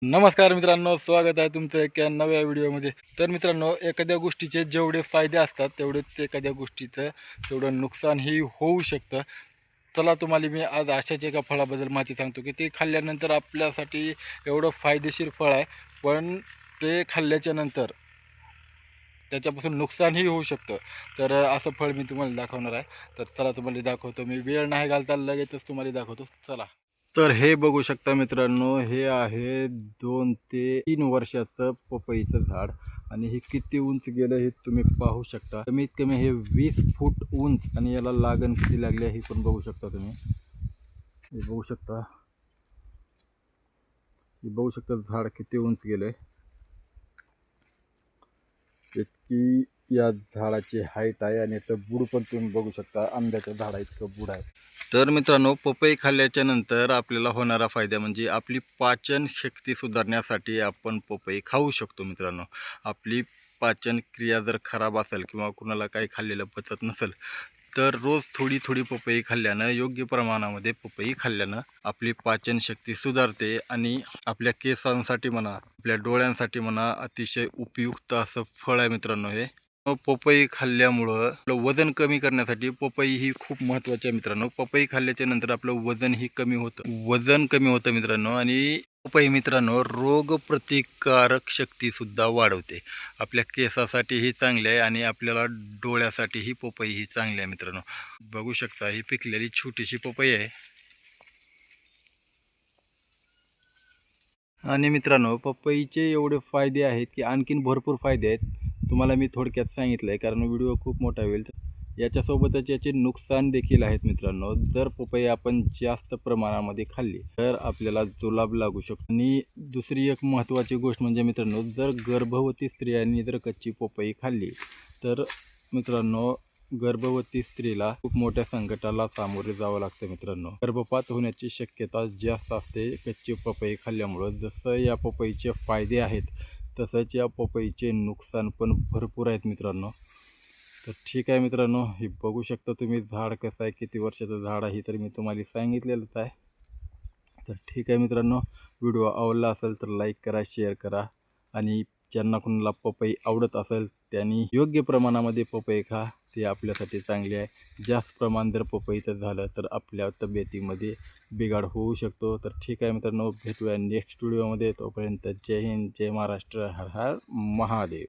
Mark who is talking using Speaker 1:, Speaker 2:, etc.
Speaker 1: नमस्कार मित्रांनो, स्वागत आहे तुमचं एका नव्या व्हिडिओमध्ये. तर मित्रांनो, एखाद्या गोष्टीचे जेवढे फायदे असतात तेवढेच एखाद्या गोष्टीचं तेवढं नुकसानही होऊ शकतं. चला तुम्हाला मी आज अशाच एका फळाबद्दल माहिती सांगतो की ते खाल्ल्यानंतर आपल्यासाठी एवढं फायदेशीर फळ आहे, पण ते खाल्ल्याच्या नंतर त्याच्यापासून नुकसानही होऊ शकतं. तर असं फळ मी तुम्हाला दाखवणार आहे. तर चला तुम्हाला दाखवतो. मी वेळ नाही घालता लगेचच तुम्हाला दाखवतो. चला. तर हे बघू शकता मित्रांनो, हे आहे 2 ते 3 वर्षाचं पपईचं झाड आणि हे किती उंच गेलं हे तुम्ही पाहू शकता. कमीत कमी हे 20 फूट उंच आणि याला लागण किती लागली आहे हे पण बघू शकता तुम्ही. हे बघू शकता, झाड किती उंच गेलंय. इतकी या झाडाची हाईट आहे आणि याचं बुड पण तुम्ही बघू शकता. आंब्याच्या झाडा इतकं बुड आहे. तर मित्रांनो, पपई खाल्ल्याच्या नंतर आपल्याला होणारा फायदा म्हणजे आपली पाचन शक्ती सुधारण्यासाठी आपण पपई खाऊ शकतो मित्रांनो. आपली पाचन क्रिया जर खराब असेल किंवा कुणाला काही खाल्लेलं पचत नसेल तर रोज थोडी थोडी पपई खाल्ल्यानं, योग्य प्रमाणामध्ये पपई खाल्ल्यानं आपली पाचन शक्ती सुधारते आणि आपल्या केसांसाठी म्हणा, आपल्या डोळ्यांसाठी म्हणा अतिशय उपयुक्त असं फळ आहे मित्रांनो हे. पपई खाल्ल्यामुळं आपलं वजन कमी करण्यासाठी पपई ही खूप महत्त्वाची आहे मित्रांनो. पपई खाल्ल्याच्या नंतर आपलं वजनही कमी होतं मित्रांनो. आणि पपई मित्रांनो रोगप्रतिकारक शक्तीसुद्धा वाढवते. आपल्या केसासाठीही चांगले आहे आणि आपल्याला डोळ्यासाठीही पपई ही चांगली आहे मित्रांनो. बघू शकता ही पिकलेली छोटीशी पपई आहे. आणि मित्रांनो, पपईचे एवढे फायदे आहेत की आणखीन भरपूर फायदे आहेत. तुम्हाला मी थोडक्यात सांगितलं आहे कारण व्हिडिओ खूप मोठा होईल. याच्यासोबतच याचे नुकसान देखील आहेत मित्रांनो. जर पपई आपण जास्त प्रमाणामध्ये खाल्ली तर आपल्याला जुलाब लागू शकतो. आणि दुसरी एक महत्त्वाची गोष्ट म्हणजे मित्रांनो, जर गर्भवती स्त्रियांनी जर कच्ची पपई खाल्ली तर मित्रांनो, गर्भवती स्त्रीला खूप मोठ्या संकटाला सामोरे जावं लागतं मित्रांनो. गर्भपात होण्याची शक्यता जास्त असते कच्ची पपई खाल्ल्यामुळं. जसं या पपईचे फायदे आहेत तसंच या पपईचे नुकसान पण भरपूर आहेत मित्रांनो. तर ठीक आहे मित्रांनो, हे बघू शकता तुम्ही झाड कसं आहे, किती वर्षाचं झाड आहे तर मी तुम्हाला सांगितलेलंच आहे. तर ठीक आहे मित्रांनो, व्हिडिओ आवडला असेल तर लाईक करा, शेअर करा आणि ज्यांना कोणाला पपई आवडत असेल त्यांनी योग्य प्रमाणामध्ये पपई खा. ते आपल्यासाठी चांगले आहे. जास्त प्रमाण जर पपईचं झालं तर आपल्या तब्येतीमध्ये बिघाड होऊ शकतो. तर ठीक आहे मित्रांनो, भेटूया नेक्स्ट व्हिडिओमध्ये. तोपर्यंत जय हिंद, जय महाराष्ट्र, हर हर महादेव.